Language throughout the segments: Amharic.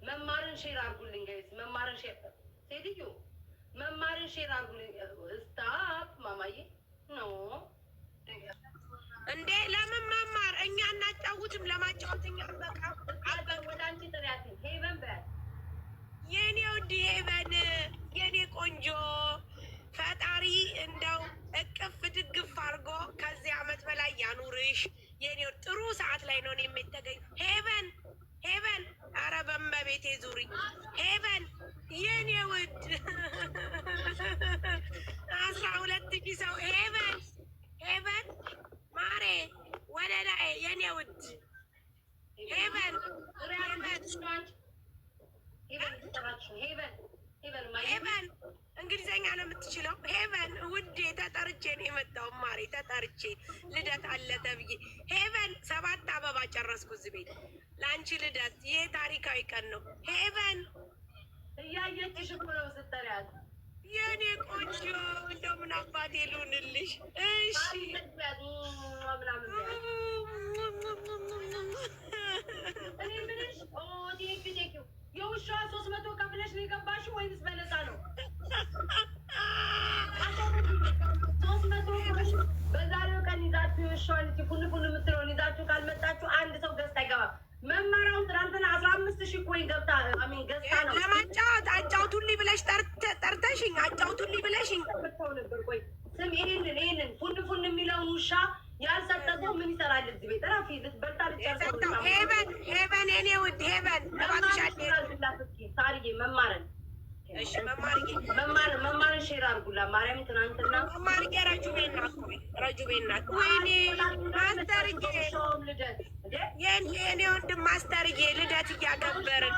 መማርን ሼር አድርጉልኝ ጋይስ። መማርን ሼር ሴትዮ መማርን ሼር አድርጉልኝ። ስታፕ ማማዬ ኖ እንዴ ለምን መማር? እኛ እናጫውትም ለማጫወት እኛ በቃ ወደ አንቺ ጥሪያት ሄቨን በያት የኔ ውድ ሄቨን የኔ ቆንጆ ፈጣሪ እንደው እቅፍ ድግፍ አድርጎ ከዚህ አመት በላይ ያኑርሽ። የኔ ጥሩ ሰዓት ላይ ነው የምትገኝ ሄቨን ሄቨን። አረ በመቤቴ ዙሪ ሄቨን የኔ ውድ 12,000 ሰው ሄቨን ሄቨን ማሬ ወደ ላይ የኔ ውድ ሄቨን ሄቨን እንግሊዘኛ ነው የምትችለው። ሄቨን ውዴ ተጠርቼ ነው የመጣው። ማሬ ተጠርቼ ልደት አለ ተብዬ ሄቨን 7 አበባ ጨረስኩ እዚህ ቤት ለአንቺ ልደት። ይሄ ታሪካዊ ቀን ነው ሄቨን። እያየችሽ እኮ ነው ስትጠሪያት የኔ ቆንጆ እንደው ምን አባቴ ልሁንልሽ? እሺ እኔ ምንሽ የውሻዋ 300 ከፍለሽ ነው የገባሽው ወይንስ በነፃ ነው? 300 በዛሬው ቀን ይዛችሁ የውሻዋን ፉን የምትለውን ይዛችሁ ካልመጣችሁ አንድ ሰው ገዝታ አይገባም። መማሪያውን ትናንትና 15,000 ኮይን ገብታ ገዝታ ነው ለማጫወት አጫውቱልኝ ብለሽ ጠርተሽኝ አጫውቱልኝ ብለሽኝ ነበር። ቆይ ስም ይሄንን ፉን የሚለውን ውሻ ያልሰጠው ምን ይሰራል እዚህ ቤት? ራፊ ልትበልታ ልጨርሰው። ሄቨን የኔ ውድ ሄቨን ሳርዬ መማርን እሺ መማርን ሼር አድርጉላ ማርያም። ትናንትና መማርጌ ረጁቤና ወይኔ ማስተርጌ የኔ ወንድም ማስተርጌ ልደት እያከበርን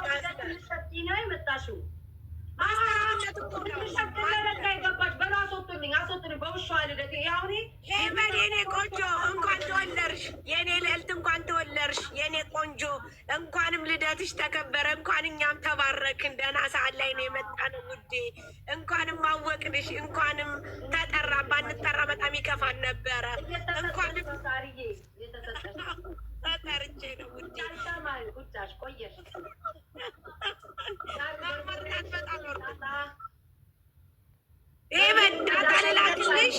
ነው የመጣሽው። ሄቨን የኔ ቆንጆ እንኳን ተወለድሽ። የኔ ልዕልት እንኳን ተወለድሽ። የኔ ቆንጆ እንኳንም ልደትሽ ተከበረ። እንኳን እኛም ተባረክን። ደህና ሰዓት ላይ ነው የመጣ ነው ውዴ። እንኳንም አወቅንሽ። እንኳንም ተጠራ። ባንጠራ በጣም ይከፋን ነበረ። እንኳንም ተጠርቼ ነው ውዴ። ቆየሽ ሄቨን ዳታ ልላክልሽ።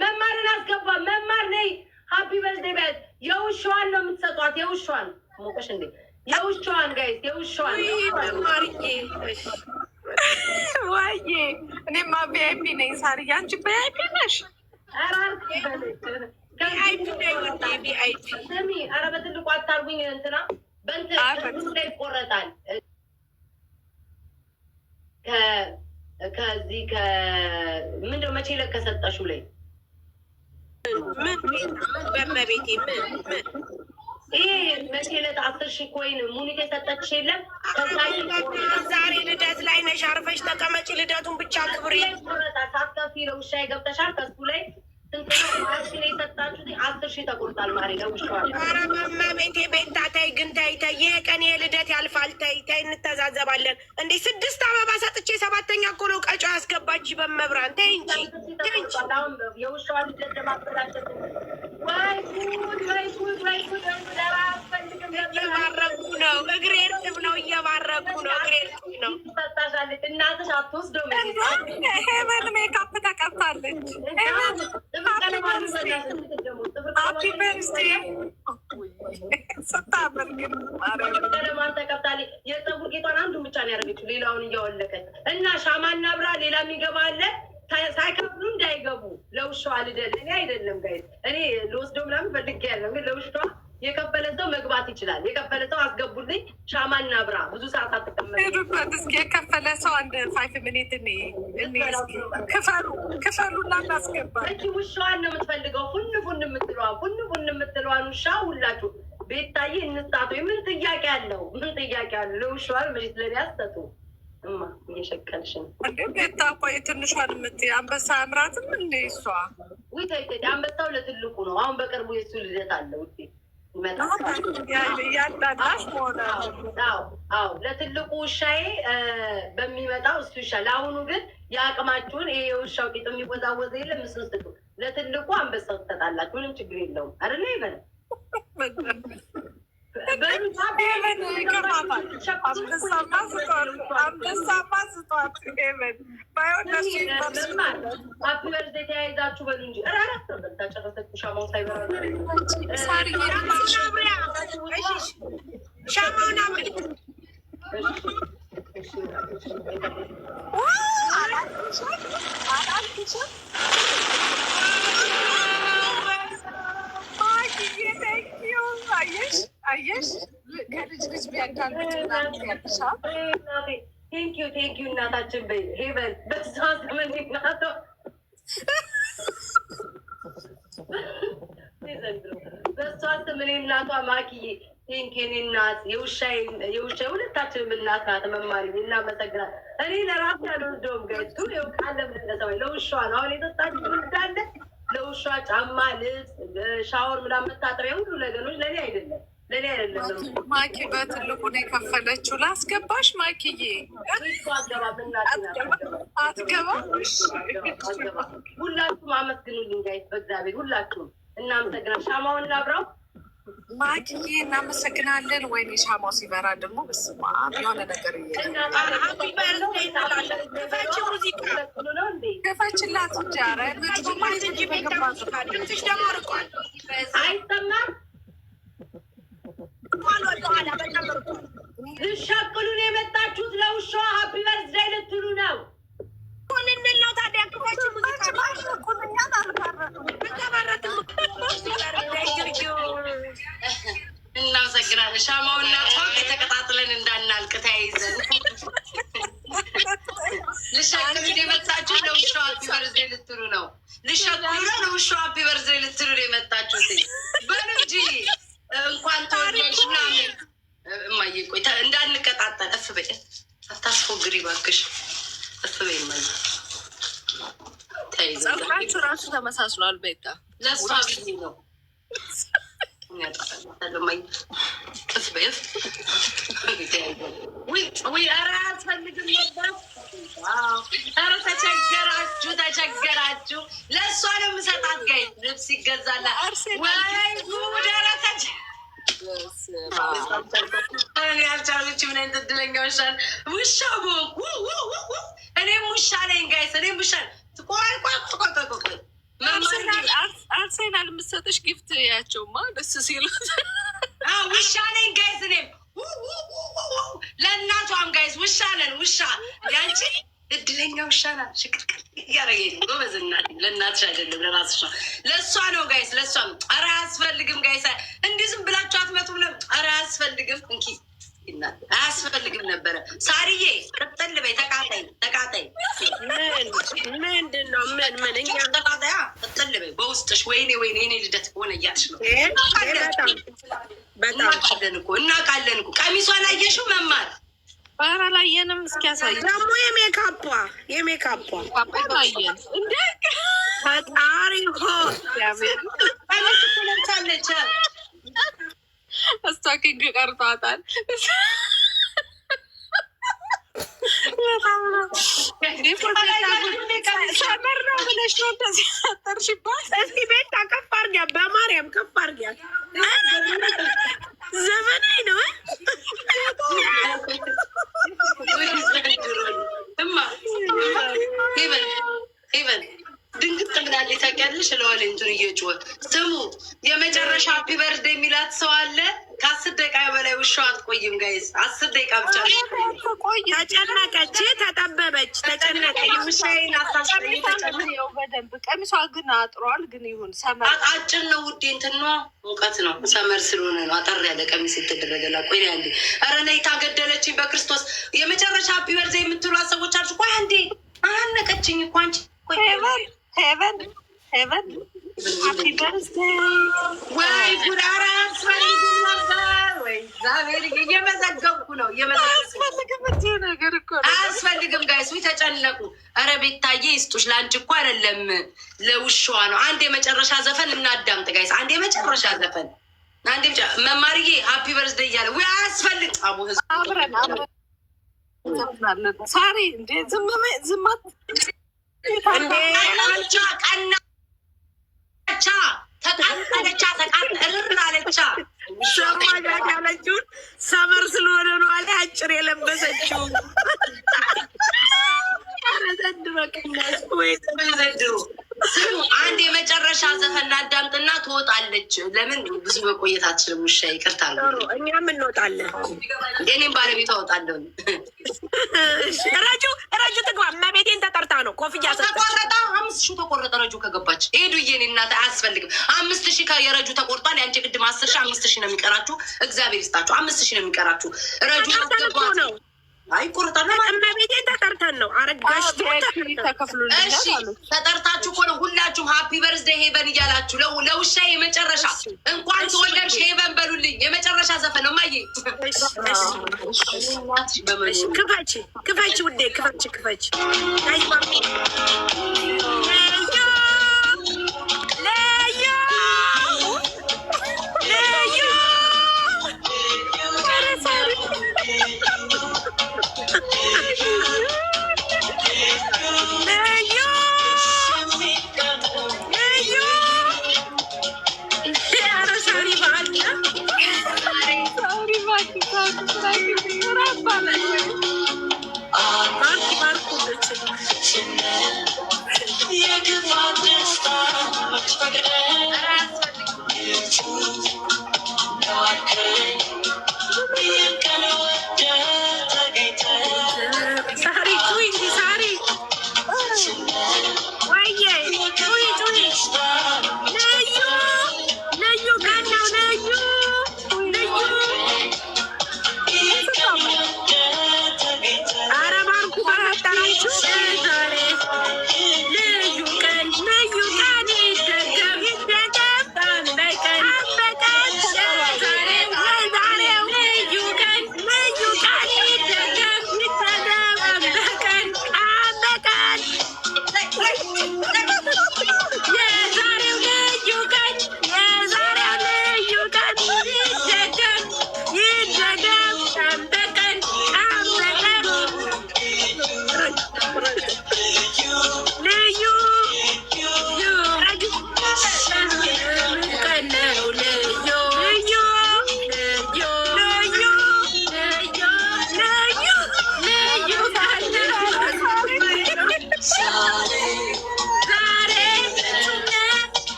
መማርን አስገባ። መማር ነይ ሀፒ በርዝዴ በት የውሻዋን ነው የምትሰጧት። የውሻዋን ሞቀሽ እንዴ? የውሻዋን ጋይስ የውሻዋን መማርዬ ዋዬ እኔማ ቪአይፒ ነኝ። ሳርዬ አንቺ ቪአይፒ ነሽ? ቪአይፒ ነኝ ውዴ ቪአይፒ። ስሚ ኧረ በትልቁ አታርጉኝ። እንትና በእንትን ላይ ይቆረጣል። ከዚህ ምንድነው መቼ ለከሰጠሽው ላይ ምን በመቤቴ ምን ይሄ መቼ ዕለት 10,000 ኮይን ሙኒት የሰጠችሽ የለም? ዛሬ ልደት ላይ ነሽ። አርፈሽ ተቀመጪ። ልደቱን ብቻ ክብሪ። ሳትከፊ ለውሻ ገብተሻል። ከሱ ላይ ስንት ነው ማሽን የሰጣችሁት? 10,000 ተቆርጣል። ማሪ ለውሻዋል። ኧረ በመቤቴ ቤታ ተይ ግን ተይ። ይሄ ቀን የልደት ያልፋል። ተይ እንተዛዘባለን እንዴ። 6 አበባ ሰጥቼ 7ኛ እኮ ነው ቀጮ ያስገባች። በመብራን ተይ እንጂ የውሻዋን ልደት ለማበላሸት እየባረኩ ነው። እግሬ እርጥብ ነው። እየባረኩ ነው። እግሬ እርጥብ ነው። እናትሽ አትወስደው። ሄቨን ሜካፕ ተቀብታለች። ሃፒ በርዝዴ ስታምር ግን ቀለማን ተቀብታለች። የፀጉር ጌጧን አንዱን ብቻ ነው ያደረገችው፣ ሌላውን እያወለቀች እና ሻማና ብራ ሌላ የሚገባ አለ። ሳይከፍሉ እንዳይገቡ ለውሻዋ ልደት። እኔ አይደለም ጋይዝ እኔ ልወስደው ምናምን ፈልጌ ያለው ግን ለውሻዋ የከፈለ ሰው መግባት ይችላል። የከፈለ ሰው አስገቡልኝ። ሻማና ብራ ብዙ ሰዓት አትቀመጥ። እስኪ የከፈለ ሰው አንድ 5 ሚኒት ክፈሉና እናስገባ። እቺ ውሻዋን ነው የምትፈልገው። ፉን የምትለዋን ውሻ ሁላችሁ ቤታዬ እንስጣቱ። ምን ጥያቄ አለው? ለውሻዋን መሬት ለኔ አስጠጡ። እማ እየሸቀልሽ ነው ቤታ። ቆይ ትንሿን የምትይ አንበሳ አምራትም እንደ እሷ ተይ አንበሳው ለትልቁ ነው። አሁን በቅርቡ የሱ ልደት አለ ውዴ ያዳዳሽ ሆነ። ለትልቁ ውሻዬ በሚመጣው እሱ ይሻል። ለአሁኑ ግን የአቅማችሁን ይሄ የውሻው ቂጥ የሚወዛወዘ የለም እሱን ስጡ። ለትልቁ አንበሳው ትሰጣላችሁ። ምንም ችግር የለውም አይደለ? ይበል ተያይዛችሁ በሉ እንጂ ሻማው ሳይበራ ሻማውን አየሽ ከልጅ ልጅ ቢያጋልጥ ቴንኪዩ እናታችን በይ ሄቨን በዛ ዘመን ናቶ በሷ ስም እኔ እናቷ ማኪዬ ቴንኪዩ እናት የውሻ ሁለታችንም እናት ናት። መማሪ እናመሰግናል። እኔ ለራሱ ያልወልደውም ገቱ ው ቃለ ምንነሰው ለውሻዋ ነው አሁን የጠጣች እንዳለ ለውሻ ጫማ፣ ልብስ፣ ሻወር ምናምን መታጠቢያ ሁሉ ነገሮች ለእኔ አይደለም ማኪ በትልቁ ነው የከፈለችው። ላስገባሽ ማኪዬ አትገባም። ሁላችሁም አመስግኑልኝ ጋይስ፣ በእግዚአብሔር ሁላችሁም እናመሰግናል። ሻማውን እናብራው ማኪዬ እናመሰግናለን። ወይኔ ሻማው ሲበራ ደግሞ በስመ አብ የሆነ ነገር ከፈችላት እንጂ ኧረ አይሰማም። ልትሸቅሉን የመጣችሁት ለውሻዋ ሀፒ በርዝዴይ ልትሉ ነው። ሆንንል ነው ታዲያ እናመሰግናለን። ሻማውና ፎቅ የተቀጣጥለን እንዳናልቅ ተያይዘን ልትሸቅሉን የመጣችሁት ለውሻዋ ሀፒ በርዝዴይ ልትሉ ነው። ልትሸቅሉ ነው ለውሻዋ ሀፒ በርዝዴይ ልትሉ ነው የመጣችሁት። በሉ እንጂ እንኳን ተወለድሽ ምናምን እማዬ ቆይ እንዳንቀጣጠል እፍ በይ አታስፎግሪ እባክሽ እፍ በይ እማዬ ፀጉራችሁ ራሱ ተመሳስሏል። ቤታ ለእሷ ብዬ ነው እፍ በይ ወይ ኧረ አያስፈልግም ነበር። ኧረ ተቸገራችሁ ለእሷ ነው የምሰጣት ጋይ ልብስ ይገዛላት ወይ ጉድ ኧረ ያልቻለች ምን አይነት እድለኛ ውሻል ውሻ ቦንኩ እኔም ውሻ ነኝ ጋይስ እኔም ውሻ ቆይ አርሴናል የምትሰጥሽ ጊፍት ያቸውማ ደስ ሲሉት ውሻ ነኝ ጋይስ እኔም ለእናቷም ጋይስ ውሻ ነን ውሻ ያንቺ እድለኛ ውሻ ናት። ሽቅርቅር እያደረገኝ ጎበዝ እናት ለእናትሽ አይደለም ለራስሽ ነው። ለእሷ ነው ጋይስ ለእሷ ነው። ኧረ አያስፈልግም ጋይስ እንዲህ ዝም ብላችሁ አትመጡም ነበር። ኧረ አያስፈልግም እንኪ አያስፈልግም ነበረ። ሳርዬ ቅጥል በይ ተቃጣይ ምንድን ነው ምን እኛ ተቃጣያ ቅጥል በይ በውስጥሽ ወይኔ እኔ ልደት ሆነ እያልሽ ነው። እናውቃለን እኮ ቀሚሷን አየሽው መማር ባህራ ላየንም እስኪያሳይ ደግሞ የሜካፖ ላየን እንደ ፈጣሪ ሆ ለብሳለች እስታኪንግ ቀርቷታል። ሰመር ነው ብለሽ ነው እንደዚህ አጠርሽባት። እስኪ ቤታ ከፍ አድርጊያ፣ በማርያም ከፍ አድርጊያ። ዘመናዊ ነው ሄቨን ድንግጥ ብላለች። ታውቂያለሽ እለዋለሁ እንትን እየጮኸ ስሙ የመጨረሻ ሀፒ በርዝዴይ የሚላት ሰው አለ። ከ10 ደቂቃ በላይ ውሻው አትቆይም ጋይዝ 10 ደቂቃ ብቻ ተጨነቀች፣ ተጠበበች፣ ተጨነቀች። ውሻዬን አታስጠይ ተጨነቀው በደንብ ቀሚሷ ግን አጥሯል። ግን ይሁን ሰመር አጭር ነው ውዴ እንትኗ ሙቀት ነው ሰመር ስለሆነ ነው አጠር ያለ ቀሚስ የተደረገላ። ቆይ አንዴ ኧረ ነይ ታገደለችኝ በክርስቶስ የመጨረሻ ሀፒ በርዝዴይ የምትሏት ሰዎች አሉ። ቆይ አንዴ አነቀችኝ እኮ አንቺ ሄቨን ሃፒ በርዝዴይ ወይ ጉራራ ወይ ዛሬ እየመዘገብኩ ነው። አያስፈልግም ጋይስ ተጨነቁ። ኧረ ቤታዬ ይስጡሽ ለአንቺ እኮ አይደለም ለውሻዋ ነው። አንድ የመጨረሻ ዘፈን እናዳምጥ ጋይስ። አንድ የመጨረሻ ዘፈን አንድ ብቻ መማርዬ ሀፒ በርዝዴይ እያለ ወይ አያስፈልግ አቡ ህዝብ አብረን ሳሪ እንዴ ዝማት ቀናቻ ተቃጠለቻ እርር አለቻ ሰማጋት ያለችውን ሰመር ስለሆነ ነው አለ አጭር የለበሰችው። ዘንድሮ አንድ የመጨረሻ ዘፈን አዳምጥና ትወጣለች። ለምን ብዙ መቆየት አትችልም። ውሻ ይቅርታ፣ እኛም እንወጣለን። እኔም ባለቤቷ እወጣለሁ። ረጁ ትግባ። እመቤቴን ተጠርታ ነው ኮፍያ ተቆረጠ። 5,000 ተቆረጠ። ረጁ ከገባች ሄዱ። የኔ እናት አያስፈልግም። 5,000 የረጁ ተቆርጧል። ያንቺ ቅድም 10,000 5,000 ነው የሚቀራችሁ። እግዚአብሔር ይስጣችሁ። 5,000 ነው የሚቀራችሁ። ረጁ ማስገባት ነው። አይ ቆርጣና እመቤቴን ተጠርተን ነው። አረጋሽ ተጠርታችሁ እኮ ነው። ሁላችሁም ሀፒ በርዝዴይ ሄቨን እያላችሁ ለውሻ የመጨረሻ እንኳን ተወለድሽ ሄቨን በሉልኝ። የመጨረሻ ዘፈን ነው። ማየ ክፈች ውዴ፣ ክፈች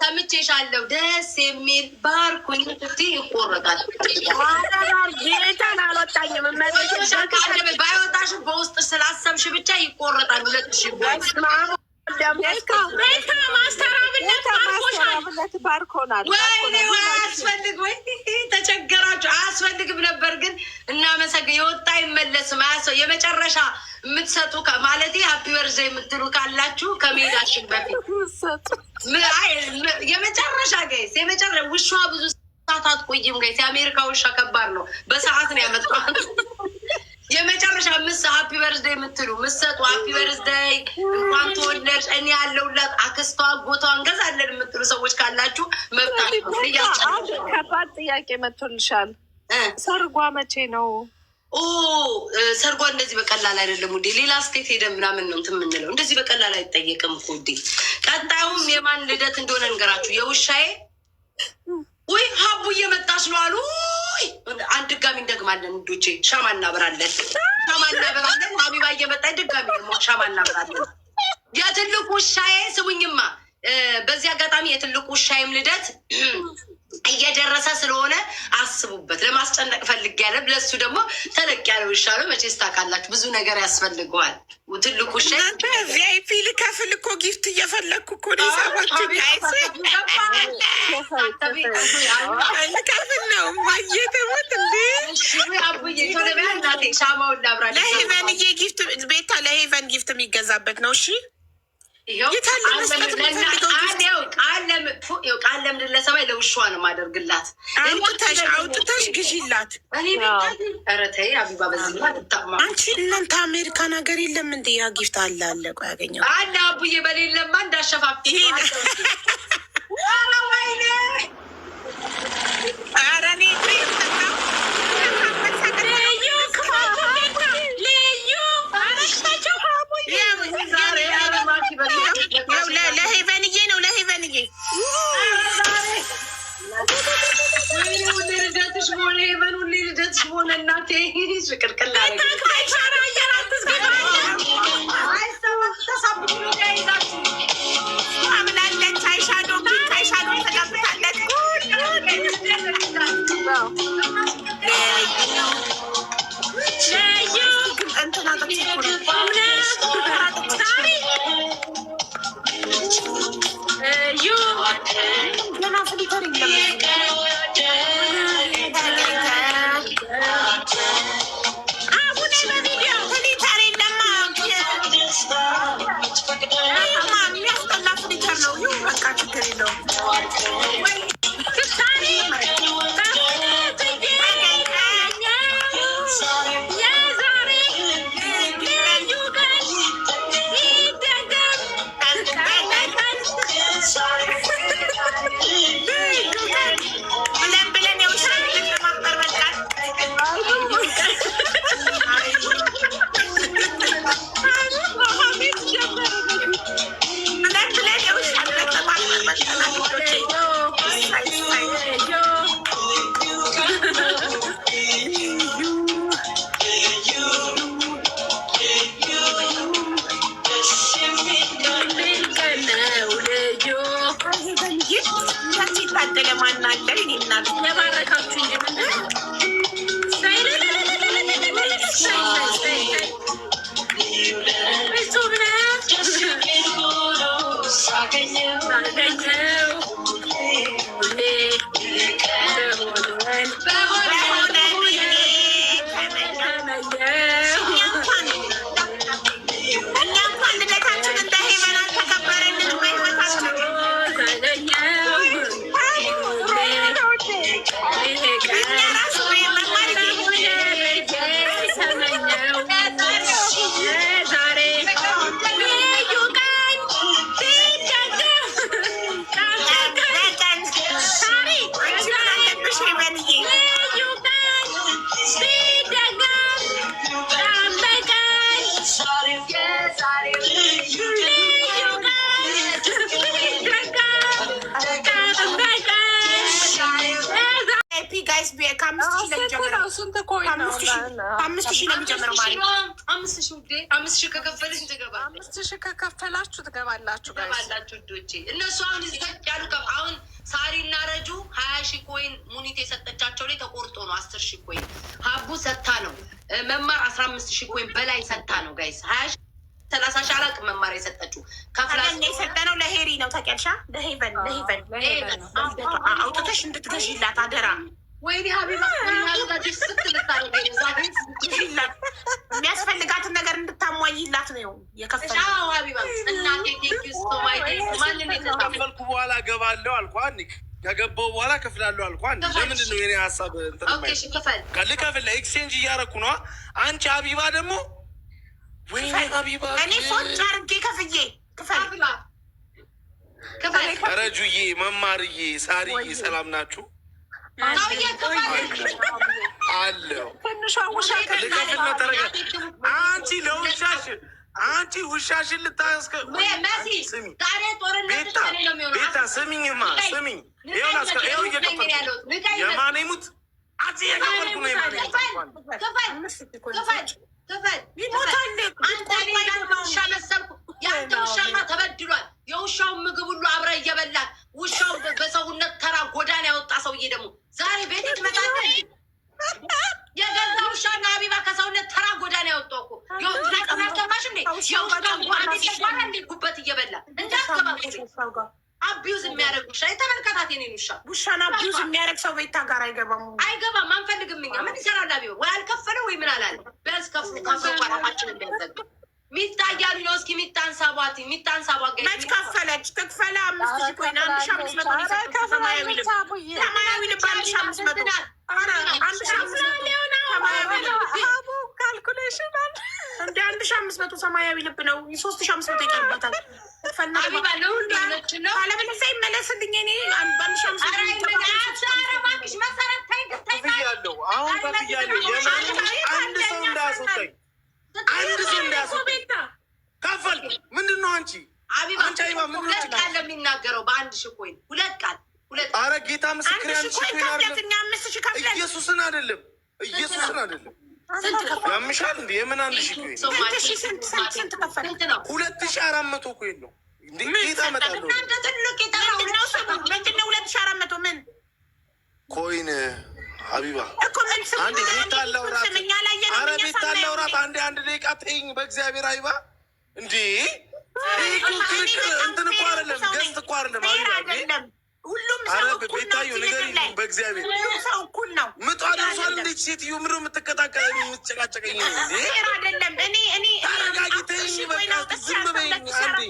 ሰምቼሻለሁ። ደስ የሚል ባርኩኝ ይቆረጣል። ባይወጣሽም በውስጥ ስላሰብሽ ብቻ ይቆረጣል። 2,000 ባርኮናል። አያስፈልግ ወይ ተቸገራችሁ። አያስፈልግም ነበር ግን እናመሰግን። የወጣ አይመለስም። የመጨረሻ የምትሰጡ ማለት ሀፒ በርዝዴይ የምትሉ ካላችሁ ከመሄዳችን በፊት የመጨረሻ ጋይስ፣ የመጨረሻ ውሻ ብዙ ሰዓት አትቆይም ጋይስ። የአሜሪካ ውሻ ከባድ ነው። በሰዓት ነው ያመጣዋል። የመጨረሻ ሀፒ በርዝዴይ የምትሉ ምሰጡ ሀፒ በርዝዴይ እንኳን ተወለድሽ እኔ ያለሁላት አክስቷ አጎቷ እንገዛለን የምትሉ ሰዎች ካላችሁ መብታችሁ። ከባድ ጥያቄ መጥቶልሻል። ሰርጓ መቼ ነው? ሰርጓ እንደዚህ በቀላል አይደለም ውዴ። ሌላ ስቴት ሄደ ምናምን ነው እንትን የምንለው። እንደዚህ በቀላል አይጠየቅም እኮ ውዴ። ቀጣዩም የማን ልደት እንደሆነ እንገራችሁ። የውሻዬ ወይ ሀቡ እየመጣች ነው አሉ። አንድ ድጋሚ እንደግማለን ውዶቼ። ሻማ እናበራለን። ሀቢባ እየመጣች ድጋሚ ደግሞ ሻማ እናበራለን። የትልቁ ውሻዬ ስሙኝማ፣ በዚህ አጋጣሚ የትልቁ ውሻዬም ልደት እየደረሰ ስለሆነ አስቡበት። ለማስጨነቅ ፈልግ ያለ ለሱ ደግሞ ተለቅ ያለ ውሻ ነው። መቼስ ታውቃላችሁ ብዙ ነገር ያስፈልገዋል። ትልቁ ውሻ ቪአይፒ ልከፍል እኮ ጊፍት እየፈለግኩ እኮ ሊሰባችሁ ልከፍል ነው ማየትሞት እንዴ አቡዬ ቶለቢያ እናቴ ሻማውን ላብራ ለሄቨንዬ ጊፍት ቤታ ለሄቨን ጊፍት የሚገዛበት ነው። እሺ ቃል ለምድር ለሰማይ ለውሻዋ ነው ማደርግላት። አውጥተሽ ግዢላት። ኧረ ተይ አቢባ በዚህ ትታማ አንቺ እናንተ አሜሪካን ሀገር የለም እንደ ያ ጊፍት አለ አለ ቆይ ያገኘው አለ አቡዬ በሌለማ እንዳሸፋፍ ወይኔ ኧረ እኔ ለሄቨንዬ ነው ለሄቨንዬ ልደትሽ ሆነ ሄቨን ሁሌ ልደትሽ ሆነ እናቴ ሽቅርቅላ አምላለች አይሻዶ አይሻዶ ተቀብታለች ከከፈላችሁ ትገባላችሁ። እነሱ አሁን ያሉ አሁን ሳሪና ረጁ 20,000 ኮይን ሙኒት የሰጠቻቸው ላይ ተቆርጦ ነው 10,000 ኮይን ሀቡ ሰታ ነው። መማር 15,000 ኮይን በላይ ሰታ ነው። ጋይስ 20,000 አላቅም መማር የሰጠችው ከፍላ የሰጠነው ለሄሪ ነው። ታውቂያለሽ ለሄቨን አውጥተሽ እንድትገዢላት አደራ። ወይኔ ሀቢባ የሚያስፈልጋትን ነገር እንድታሟይላት ነው የከፈልኩ። በኋላ ገባለሁ አልኳን። ከገባሁ በኋላ ከፍላለሁ አልኳን። ለምንድን ነው የኔ ሀሳብ ልከፍል ኤክስቼንጅ እያደረኩ ነዋ። አንቺ ሀቢባ ደግሞ ወይኔ ሀቢባ እኔ ፎጭ አድርጌ ከፍዬ ረጁዬ፣ መማርዬ፣ ሳሪዬ ሰላም ናችሁ? አለው አንቺ ለውሻሽ አንቺ ውሻሽን ልታስከ ቤታ ስሚኝማ ስሚኝ ይኸው እየከፈልኩ የማኔ ሙት አንቺ እየከፈልኩ ነው የማኔ ያንተ ውሻማ ተበድሏል። የውሻውን ምግብ ሁሉ አብረህ እየበላል። ውሻው በሰውነት ተራ ጎዳና ያወጣ ሰው ጉበት እየበላ እንዳትገባ አቢዩዝ የሚያደርግ ውሻ የተመልከታት የኔን ውሻን አቢዩዝ የሚያደርግ ሰው ቤታ ጋር አይገባም። አንፈልግም እኛ ምን ይሰራል? አቢዮ ወይ አልከፈለ ወይ ምን አላለ። ቢያንስ ከፍራችን እንዲያዘግ ሚጣ እያሉ ነው። እስኪ ሚጣን ሳቧት፣ ሚጣን ሳቧት። መች ከፈለች? ትክፈለ 5000 ኮይን 1500 ሰማያዊ ልብ 1500 ካልኩሌሽን እንደ 1500 ሰማያዊ ልብ ነው። 3500 ይቀርበታል። አለበለዚያ ይመለስልኝ። እኔ ከፈል ምንድን ነው አንቺ ቃል ለሚናገረው በአንድ ሺህ ኮይን 2 ቃል ኧረ ጌታ ምስክር ኢየሱስን አይደለም ያምሻል እንዴ? የምን 1000 ኮይን 2400 ኮይን ነው እንዴ? ጌታ መጣለሁ ምንድነው 2400 ምን ኮይን ሀቢባ አንዴ ቤት አላውራት። ኧረ ቤት አላውራት። አንድ ደቂቃ ተይኝ በእግዚአብሔር ሀቢባ እንዴ እንትን እኮ አይደለም ገዝት እኮ አይደለም ሀቢባ ሁሉም ሰው እኩል ነው። በእግዚአብሔር ሁሉም ሰው እኩል ነው። ምጧ ደርሷል። እንዴት ሴትዮ ምሮ የምትቀጣቀለ የምትጨቃጨቀኝ ነው እንዴ? አይደለም እኔ ተረጋጊ ተይኝ በቃ ዝም በይኝ አንዴ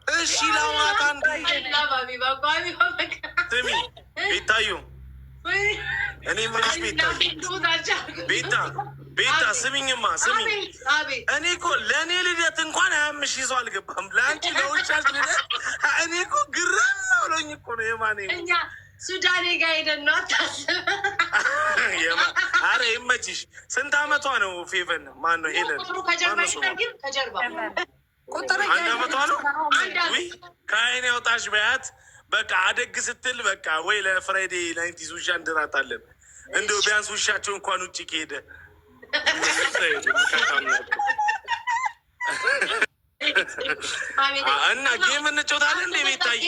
እሺ ላውራት አንዴ ስሚ ቤታዩ እኔ ምንሽ ቤታ ስሚኝማ ስሚኝ እኔ እኮ ለእኔ ልደት እንኳን 25 ይዞ አልገባም። ለአንቺ ለውሻሽ ልደት እኔ እኮ ግርም ብሎኝ እኮ ነው። የማን እኛ ሱዳኔ ጋር ሄደን ነው አታስብ። ኧረ ይመችሽ። ስንት አመቷ ነው ፌቨን? ማን ነው ሄለን? ከጀርባ 1 አመቷ ነው። ከአይን ያውጣሽ በያት በቃ አደግ ስትል በቃ ወይ ለፍራይዴ 90 ውሻ እንድራታለን። እንደው ቢያንስ ውሻቸው እንኳን ውጭ ከሄደ እና ጌም እንጮታለን። እንደ ቤታዬ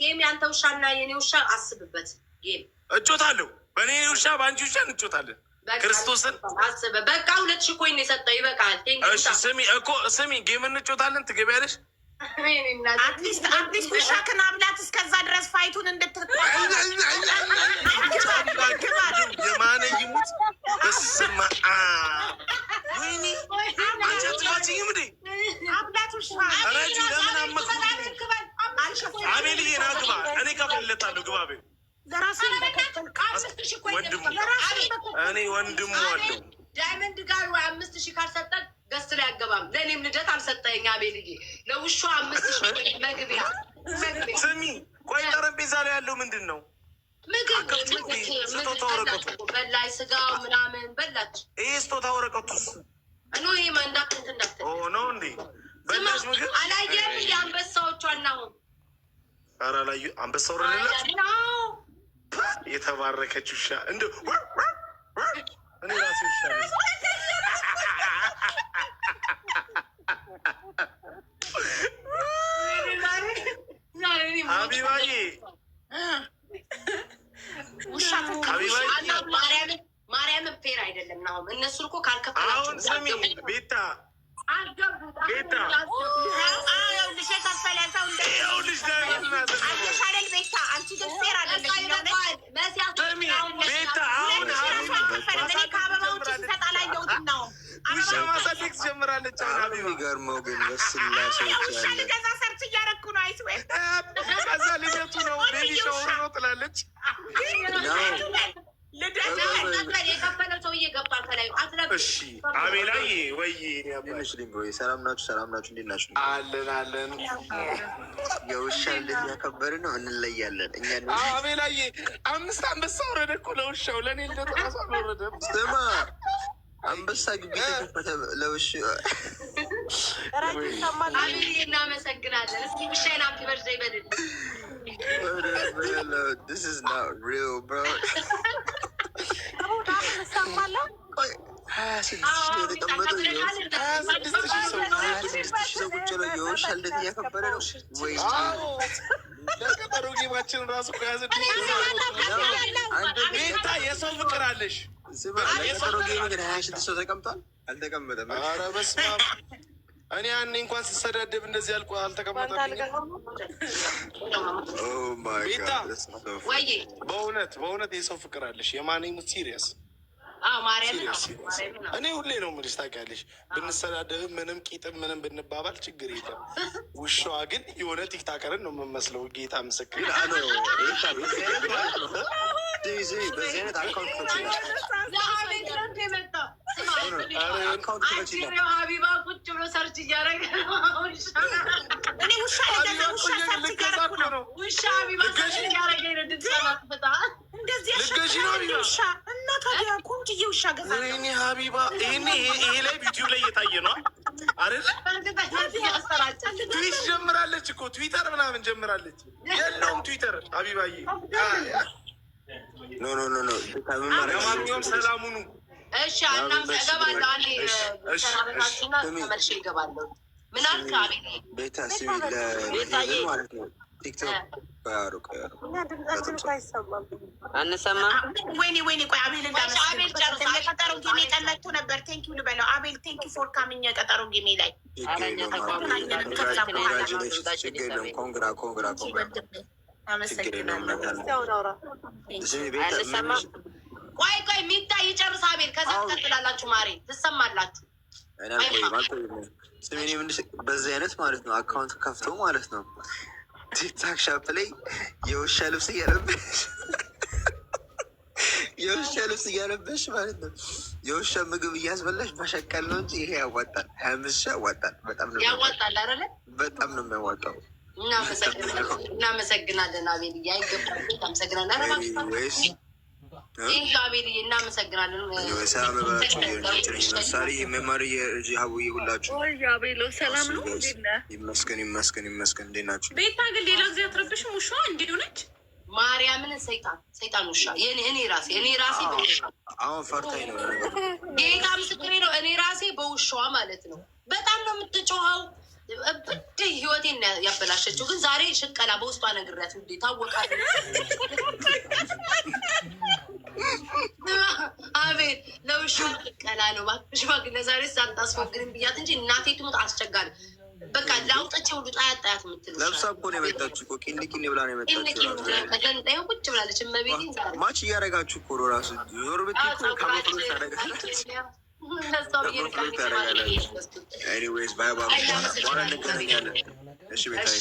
ጌም ያንተ ውሻና የኔ ውሻ አስብበት። ጌም እጮታለሁ። በእኔ ውሻ በአንቺ ውሻ እንጮታለን። ክርስቶስን አስበ በቃ 2000 ኮይን የሰጠው ይበቃል። እሺ ስሚ ጌም እንጮታለን። ትገቢያለሽ? አትሊስት ውሻ ከናብላት እስከዛ ድረስ ፋይቱን የማነ ይሙት በስማ ወይኔ አንቺ አትፋችኝም እንዴ? ረጁ ለምን አመኩ? አቤልዬን አግባ። እኔ ከፍልለታለሁ። ግባ ቤ እኔ ወንድሙ አለው ዳይመንድ ጋር ወይ 5000 ካልሰጠን ገስት ላይ አገባም። ለእኔም ልደት አልሰጠኝ አቤልዬ። ለውሻ 5000 መግቢያ። ስሚ ቆይ ጠረጴዛ ላይ ያለው ምንድን ነው? ምግብ ስጦታ ወረቀቱ በላይ ስጋው ምናምን በላች። ይሄ ስጦታ ወረቀቱስ እኖ ይሄ መንዳት እንዳት ነው እንዴ? በላች ምግብ አላየም። የአንበሳዎቹ አናሁን ኧረ አላዩ አንበሳ ወረደላት። የተባረከች ውሻ እንደ እኔ ራሴ ውሻ ሀቢባዬ ማርያምን ፌር አይደለም። ናሁም እነሱ እኮ ካልከፈላቸው አሁን ስሚ ቤታ ማሳደግ ጀምራለች። የሚገርመው ግን በስላሴዎች ገዛ ሰርች እያደረኩ ነው። አይስ ከዛ ልደቱ ነው ቤቢ ሻወር ነው ትላለች። የከፈለው ሰውዬ ገብቷል ከላይ። እሺ አቤላዬ ወይ ሰላም ናችሁ? ሰላም ናችሁ? እንዴት ናችሁ? አለን የውሻ ልደት ያከበርን ነው። እንለያለን እኛ አቤላዬ። 5 አንበሳ ወረደ እኮ ለውሻው። ለእኔ ልደት ራሱ አልወረደም። ስማ አንበሳ ግቢ ተከፈተ ለውሻ። እናመሰግናለን። እስኪ ውሻዬን ሃፒ በርዝዴይ በልል። This is not real, bro. 26,000 ሰው ቁጭ ብሎ የውሻ ልደት እያከበረ ነው ወይ? ለቀጠሮ ጌማችን ራሱ ቤታ የሰው ፍቅር አለሽ። የቀጠሮ ጌም ግን 26 ሰው ተቀምጧል። አልተቀመጠም። ኧረ በስመ አብ እኔ ያኔ እንኳን ስሰዳደብ እንደዚህ አልተቀመጠልኝም። ቤታ በእውነት የሰው ፍቅር አለሽ። የማኔም ሲሪየስ እኔ ሁሌ ነው የምልሽ ታውቂያለሽ። ብንሰዳደብም ምንም ቂጥም ምንም ብንባባል ችግር የለም። ውሻዋ ግን የሆነ ቲክታከርን ነው የምመስለው። ጌታ ምስክር ሀቢባ ቁጭ ብሎ ሰርች እያደረገ ውሻ ሀቢባ ሰርች እያደረገ ሀቢባ ይሄ ላይ ዩቲዩብ ላይ እየታየ ነው አይደለ? ትዊት ጀምራለች እኮ ትዊተር ምናምን ጀምራለች። የለውም ትዊተር ሀቢባዬ። ለማንኛውም ሰላሙኑ እሺ፣ እገባለሁ። አንዴ ተራበታችሁና ተመልሼ እገባለሁ። ምን አልክ አቤል? ቤታ ሲቪል ማለት ነው። ቲክቶክ ወይኔ ቆይ አቤል የቀጠሮ ጌሜ ቀለቱ ነበር። ቴንኪው ልበለው አቤል። ቴንኪው ፎር ካሚኝ የቀጠሮ ጌሜ ላይ ቆይ ሚታ ይጨርስ አቤል። ከዛ ትቀጥላላችሁ። ማሬ ትሰማላችሁ። በዚህ አይነት ማለት ነው አካውንት ከፍቶ ማለት ነው ቲክታክ ሻፕ ላይ የውሻ ልብስ እያለበሽ ማለት ነው የውሻ ምግብ እያስበላሽ መሸቀል ነው እንጂ ይሄ ያዋጣል። 25 ያዋጣል። በጣም ነው ያዋጣል አይደለ? በጣም ነው የሚያዋጣው። እናመሰግናለን አቤል። አይገባም። እናመሰግናለን እናመሰግናለን። ሳሪ መማር ሀቡዬ ሁላችሁ ሰላም ነው። ይመስገን። እንዴት ናችሁ? ቤታ ግን ሌላ ጊዜ አትረብሽም? ውሻ እንዲሁ ነች። ማርያምን ሰይጣን ውሻ እኔ ራሴ አሁን ፈርታኝ ነው። ጌታ ምስክሬ ነው። እኔ ራሴ በውሻዋ ማለት ነው በጣም ነው የምትጮኸው። ብድ ህይወቴን ያበላሸችው። ግን ዛሬ ሽቀላ በውስጧ ነግሬያት ውዴ ታወቃል። አቤት ለውሻ ሽቀላ ነው እባክሽ። ለዛሬ ሳታስፎግርን ብያት እንጂ እናቴ ትሙት አስቸጋሪ። በቃ ለአውጠቼ ሁሉ ጣያት የምትል ለብሳ እኮ ነው የመጣችሁ እኮ ቂኒ ብላ ነው የመጣችሁ። ቁጭ ብላለች። እመቤቴን ማች እያደረጋችሁ እኮ ነው ራሱ ዞር ብት ከሞፍሎ ታደረጋለች። ኤኒዌይስ ባይ ባይ በኋላ እንገናኛለን። እሺ ቤታዬ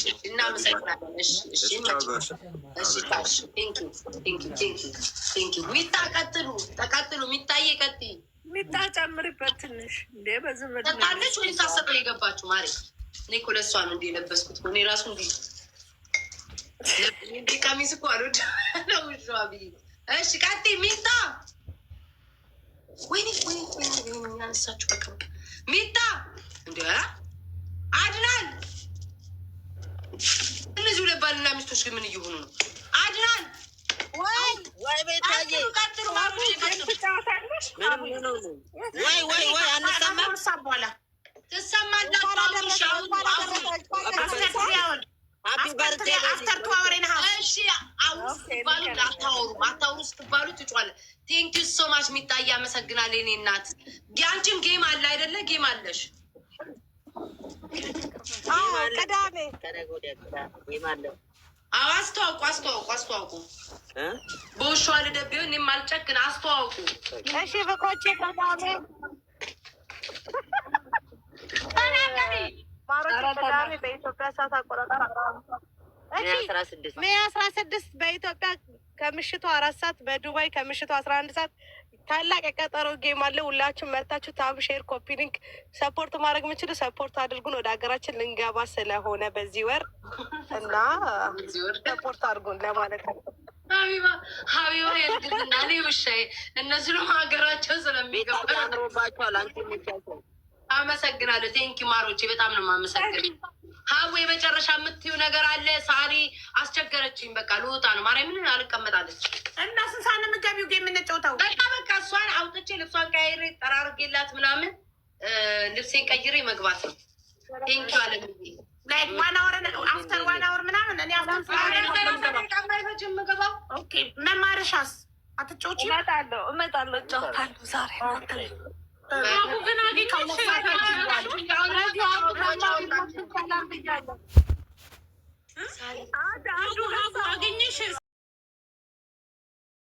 ሚታ ቀጥሉ። ሚታዬ ቀጥይ። ሚታ ጨምርበት ትንሽ እንዴ በዝምድ ታለች ወይ ታሰጠ የገባችሁ ማሪ። እኔ እኮ ለእሷ ነው እንዲህ የለበስኩት። እኔ ራሱ እንዲህ ቀሚስ እኮ አልወድ ነው ብዬ። እሺ ቀጥይ ሚታ። ወይኔ ያነሳችሁ በቃ ሚታ እንደ አድናን። እነዚህ ሁለት ባልና ሚስቶች ግን ምን እየሆኑ ነው? አድናን ወይ ቤታዬ ቀጥሉ። አንሰማም። በኋላ ትሰማላችሁ። አታወሩ ስትባሉ ትጫለ። ቴንኪው ሶ ማች ሚጣዬ አመሰግናለሁ። የኔ እናት ያንቺም ጌም አለ አይደለ? ጌም አለሽ? ቅዳሜ አስተዋውቁ። በውሻዋ ልደብ ቢሆን እኔም አልጨክን። አስተዋውቁ እሺ። ፍቆቼ ቅዳሜ በኢትዮጵያ ሰዓት አቆጣጠር ሜይ 16 በኢትዮጵያ ከምሽቱ 4 ሰዓት በዱባይ ከምሽቱ 11 ሰዓት ታላቅ የቀጠሮ ጌም አለ። ሁላችሁም መታችሁ ታብ ሼር ኮፒ ሊንክ ሰፖርት ማድረግ የምችሉ ሰፖርት አድርጉን። ወደ ሀገራችን ልንገባ ስለሆነ በዚህ ወር እና ሰፖርት አድርጉን ለማለት ነው። ሀቢባ የእርግዝና እኔ ውሻዬ እነሱ ነው ሀገራቸው ስለሚገባ አመሰግናለሁ። ቴንኪ ማሮቼ በጣም ነው የማመሰግን። ሀዌ መጨረሻ የምትይው ነገር አለ? ሳሪ አስቸገረችኝ። በቃ ልወጣ ነው። ማርያም ምን አልቀመጣለች እና ስንት ሰዓት ነው የምትገቢው? ጌም የምንጫወተው በቃ እሷን አውጥቼ ልብሷን ቀያይሬ ጠራርጌላት ምናምን ልብሴን ቀይሬ መግባት ነው። ቴንኪ አለ ላይክ ዋን አወር አፍተር ዋን አወር ምናምን እኔ ምገባው። ኦኬ መማርሻስ አትጫወቺ? እመጣለሁ እጫወታለሁ ዛሬ አንዱ